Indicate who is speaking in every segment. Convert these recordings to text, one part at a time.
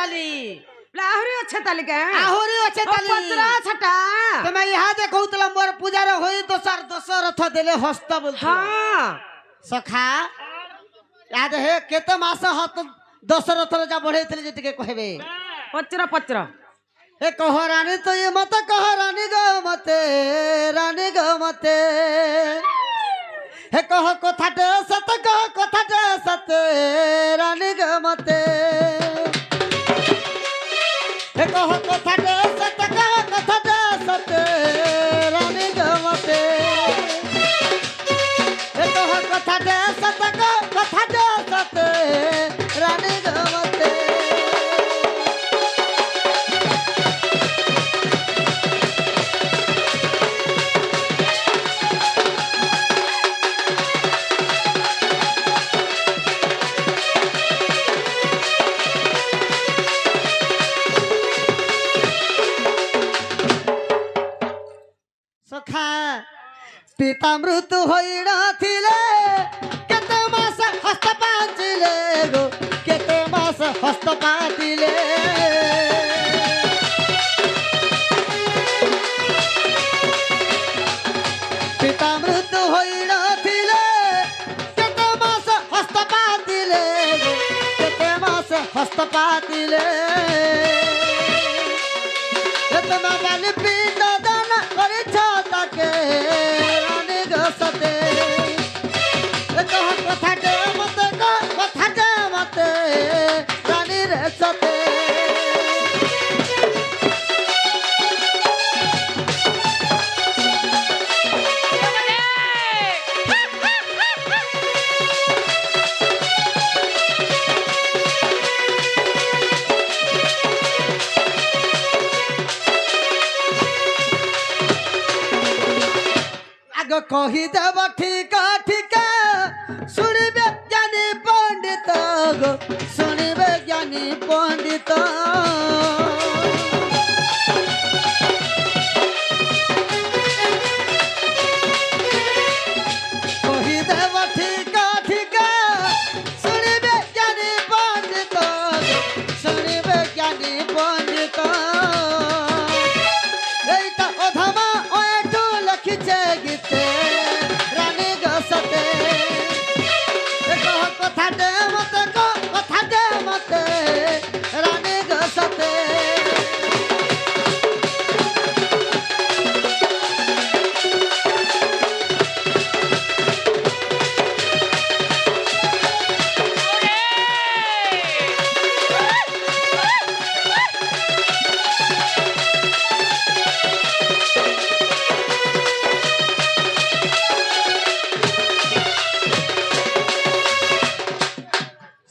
Speaker 1: ताली
Speaker 2: आहुरी अच्छे ताली के
Speaker 1: आहुरी अच्छे ताली
Speaker 2: पचरा छटा
Speaker 1: तमे यहाँ देखौतला मोर पूजार होई दोसर दशरथ देले हस्त बोल
Speaker 2: हां
Speaker 1: सखा याद है केते मास हत दशरथ राजा बढ़ेतले जे टिके कहबे
Speaker 2: पचरा
Speaker 1: ए कह रानी तो ये मत कह रानी गो मते हे कह कथाटे सत रानी गो मते हे कह कथाटे सत रानी गो मते हे कह कथाटे सत रानी गो मते पिता मृत्यु होइना थिले केते मास हस्त पांचिले गो केते मास हस्त पांचिले पिता मृत्यु होइना थिले केते मास हस्त पांचिले गो केते मास हस्त पांचिले केते माने पिंड दान करि छताके कही देव ठीक सुनिबे ज्ञानी पंडित गो सुनिबे ज्ञानी पंडित कही देव ठीक सुनिबे ज्ञानी पंडित सुनिबे ज्ञानी पंडित एटा अधमा ओएठू लखिचे गीते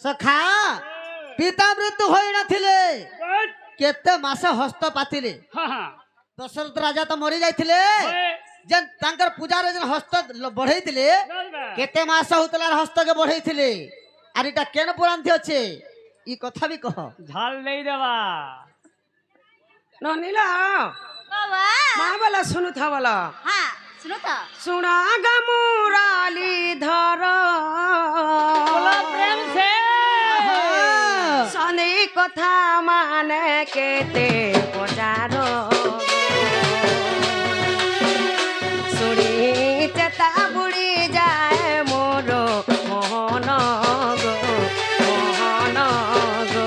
Speaker 1: सखा पिता मृत्यु होई नथिले केते मास हस्त पातिले दशरथ राजा तो मरी जाइथिले जन तांकर पूजा रे जन हस्त बढ़ैथिले केते मास होतला हस्त के बढ़ैथिले आर इटा केन पुरांथि अछि ई कथा भी कह
Speaker 3: झाल नहीं देवा
Speaker 2: ननीला
Speaker 4: बाबा
Speaker 2: मां वाला सुनु था वाला
Speaker 4: हां सुनो तो
Speaker 2: सुना गा मुराली धर
Speaker 3: बोला प्रेम से
Speaker 2: सने कथा माने केते पचारो सुनी चेता बुड़ी जाए मोरो मोहन गो मोहन गो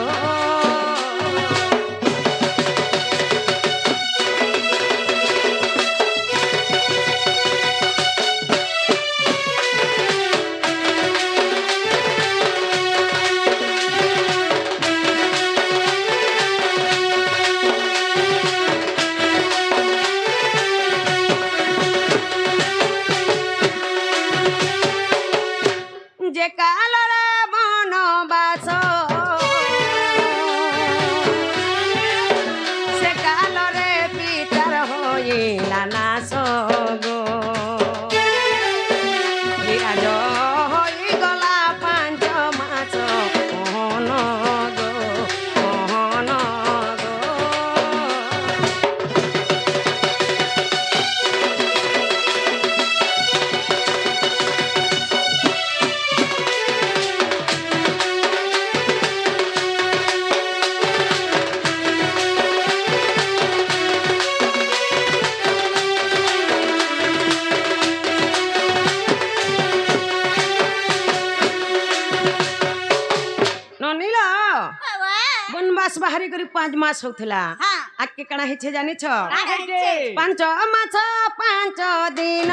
Speaker 2: বনবাস বাহারি করে 5 মাস হউଥିଲା
Speaker 4: হ্যাঁ।
Speaker 2: আজকে কাଣା হেছে জানিছ
Speaker 3: ହେଇଛି?
Speaker 2: 5 মাস 5 দিন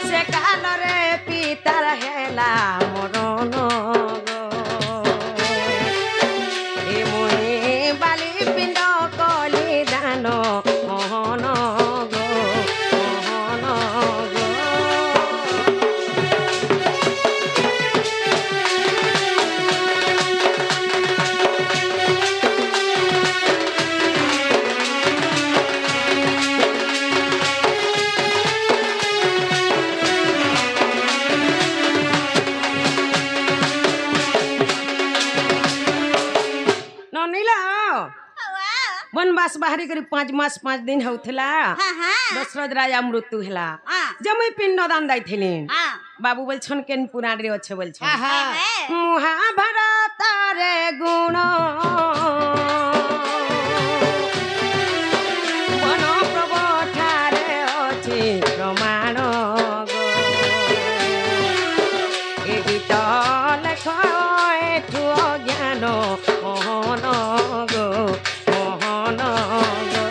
Speaker 2: সে কালরে পিতার হেলা মরণ গো এ মুই বালি পিণ্ড কলি দান মোহন গো মোহন গো ନନିଲ ବନବାସ ବାହାରି କରି 5 ମାସ 5 ଦିନ ହଉଥିଲା ଦଶରଥ ରାଜା ମୃତ୍ୟୁ ହେଲା ଯେ ମୁଇଁ ପିଣ୍ଡ ଦାନ ଦେଇଥିଲି ବାବୁ ବୋଲଛନ୍ କେନ୍ ପୁରାଣରେ ଅଛେ ବୋଲଛନ୍ ମହାଭାରତରେ ଗୁଣ ବନ ପ୍ରବଠାରେ ଅଛି ପ୍ରମାଣ ଗো ଏ ଗୀତ ଲେଖ ଏଠୁ ଅଜ୍ଞାନ ମୋହନ ଗো ମୋହନ ଗো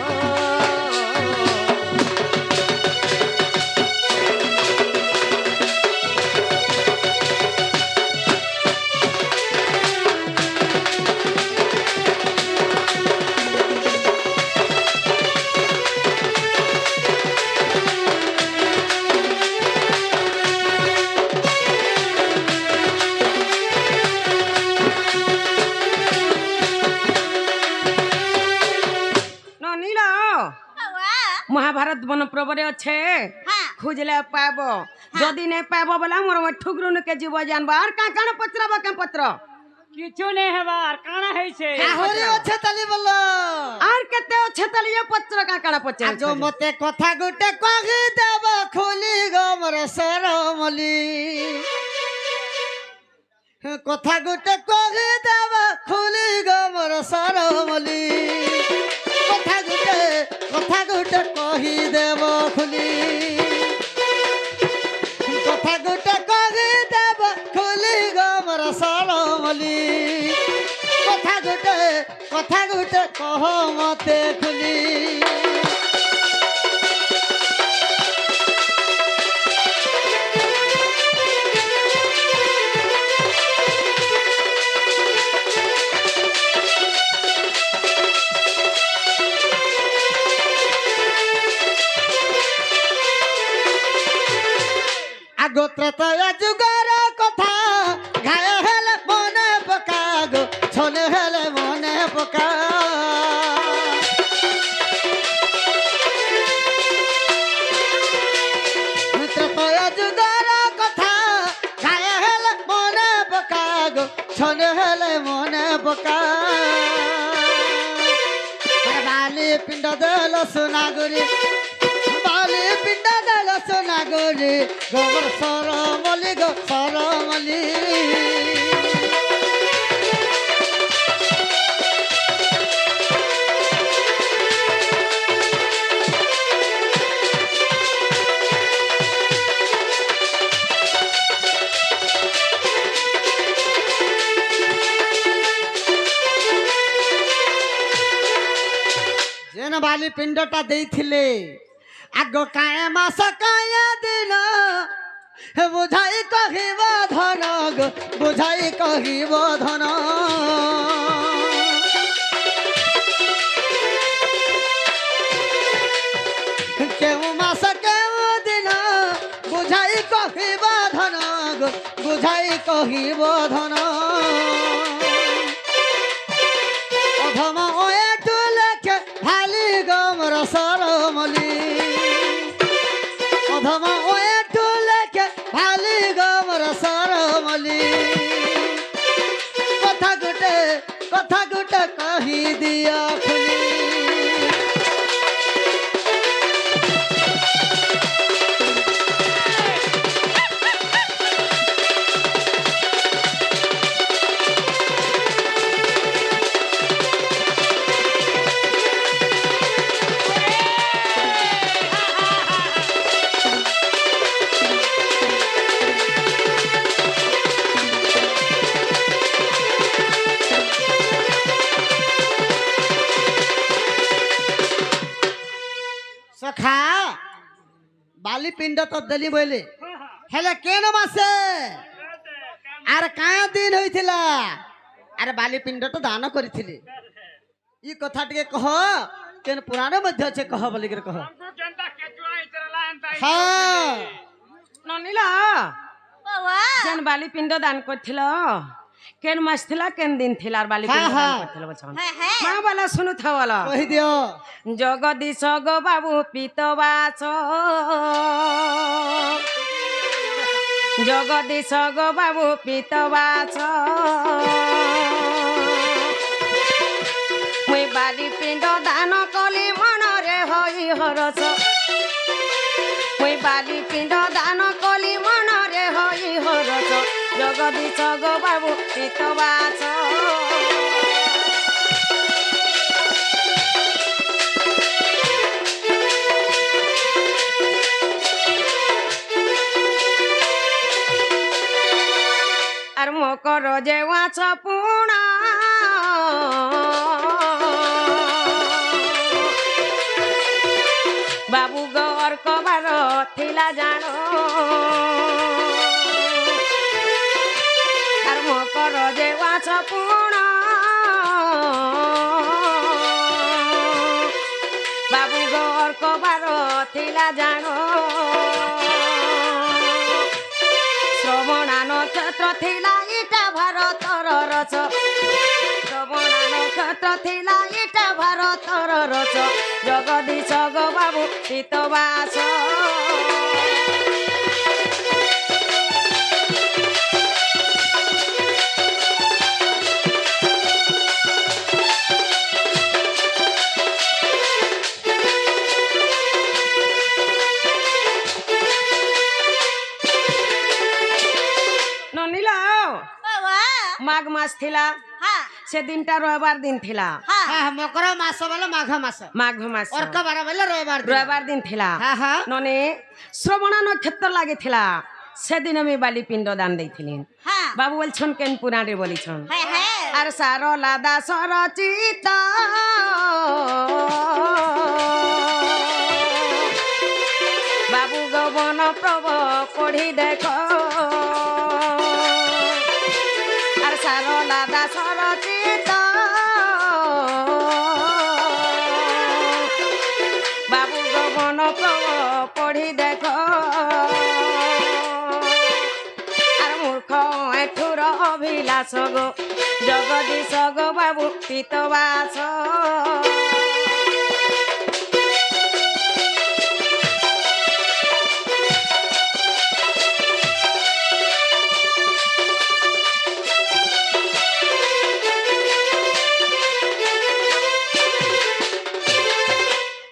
Speaker 2: ନନିଲ মহাভারত বন প্রবরে আছে খুঁজলে পাব যদি নে পাব বলে মোর ঠুকরু কে জীব জানবা আর কা কাণ পত্রবা কে পত্র
Speaker 3: কিছু নেই হেবার কাଣା ହେଇছে?
Speaker 1: আহরি আছে তালি বল
Speaker 2: আর কেতে আছে তালি এ পত্র কা কাণ পত্র
Speaker 1: আজ মতে কথা গুটে কহি দেব খুলি গমর সরমলি কথা গুটে কহি দেব খুলি গমর সরমলি কথা গুটে কহি দেব খুলি কথা গুটে কহি দেব খুলি গমর সরমলি কথা গুটে কহ মতে খুলি আগত্রতয় যুগর কথা ঘায় হেলে মনে পকা গো ছনে হেলে মনে পকা ত্রেতয় যুগর কথা ঘায় হেলে মনে পকা গো ছনে হেলে মনে পকা বালি পিণ্ড দেল সোনাগুরি বালি পিণ্ড দেল সোনাগুরি গোবর সরমলি গো সরমলি যেন বালি পিণ্ডটা ଦେଇଥିଲେ আগ কায়ে মাস কায়ে দিন বুঝাই কহিব ধন গো বুঝাই কহিব ধন কেউ মাস কেউ দিন বুঝাই কহিব ধন গো বুঝাই কহিব ধন অধম এটু লেখে ভালি গমর সরমলি অধম এটু লেখে ভালি গমর সরমলি কথা গুটে কহি দিও খুলি ପିଣ୍ଡ ତ ଦେଲି ବୋଇଲେ ହେଲେ କେନ ମାସେ ଆରେ କାଁ ଦିନ ହୋଇଥିଲା ଆରେ ବାଲି ପିଣ୍ଡ ତ ଦାନ କରିଥିଲି ଇ କଥା ଟିକେ କହ କେନ ପୁରାଣ ମଧ୍ୟ ଅଛି କହ ବୋଲିକିରି କହ ହଁ
Speaker 2: ନନିଲା ଯେନ୍ ବାଲି ପିଣ୍ଡ ଦାନ କରିଥିଲ କେନ୍ ମାସ ଥିଲା କେନ୍ ଦିନ ଥିଲା ବାଲି ପିଣ୍ଡ ଦାନ କରିଥିଲ ବଛନ ମା ବାଲା ଶୁଣୁଥାଅ ବାଲା
Speaker 1: କହି ଦିଅ
Speaker 2: ଜଗଦୀଶ ଗୋ ବାବୁ ପିତବାସ ଜଗଦୀଶ ଗୋ ବାବୁ ପିତବାସ ମୁଇଁ ବାଲି ପିଣ୍ଡ ଦାନ କଲି ମନରେ ହୋଇ ହରସ ମୁଇଁ ବାଲି ପିଣ୍ଡ ଦାନ କଲି ମନରେ ହୋଇ ହରସ ଜଗଦୀଶ ଗୋ ବାବୁ ପିତବାସ আর মকর যে ওয়াছ পুণা বাবু গর কবার থিলা জান আর মকর যে ওয়াছ পুণা বাবু গর কবার থিলা জান শ্রবণা নক্ষত্র থিলা ইটা ভারতর রচ শ্রবণা নক্ষত্র থিলা ইটা ভারতর রচ জগদীশ গো বাবু পিতবাস ননিলা মাঘ মাস থিলা সে দিনটা রবিবার দিন থিলা
Speaker 1: মকর মাস বলে মাঘ মাস
Speaker 2: মাঘ মাস
Speaker 1: অর্ক বার বলে
Speaker 2: রবিবার দিন থিলা ননে শ্রবণা নক্ষত্র লাগিথিলা সেদিন আমি বালি পিণ্ড দান দেইছিলি বাবু বলছন কেন পুরাণে বলিছন আর সারলা দাসর চিতা বাবু গবন প্রভ পড়ি দেখ আর সারলা দাসর চিতা বাবু গবন প্রভ পড়ি দেখ আর মূর্খ এঠুর অভিলাষ গো জগদীশ গো বাবু পিতবাস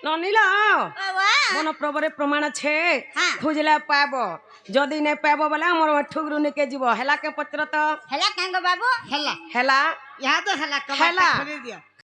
Speaker 2: ননিলা মন প্রবরে প্রমাণ আছে খুঁজলে পাব যদি নে পাব বলে আমার ঠুগরু নিকে যাব হেলা কে পত্র তো
Speaker 4: হেলা কাঙ্গ বাবু
Speaker 1: হেলা
Speaker 2: হেলা
Speaker 1: ইহা তো হেলা
Speaker 2: হেলা।
Speaker 1: খুলি দিও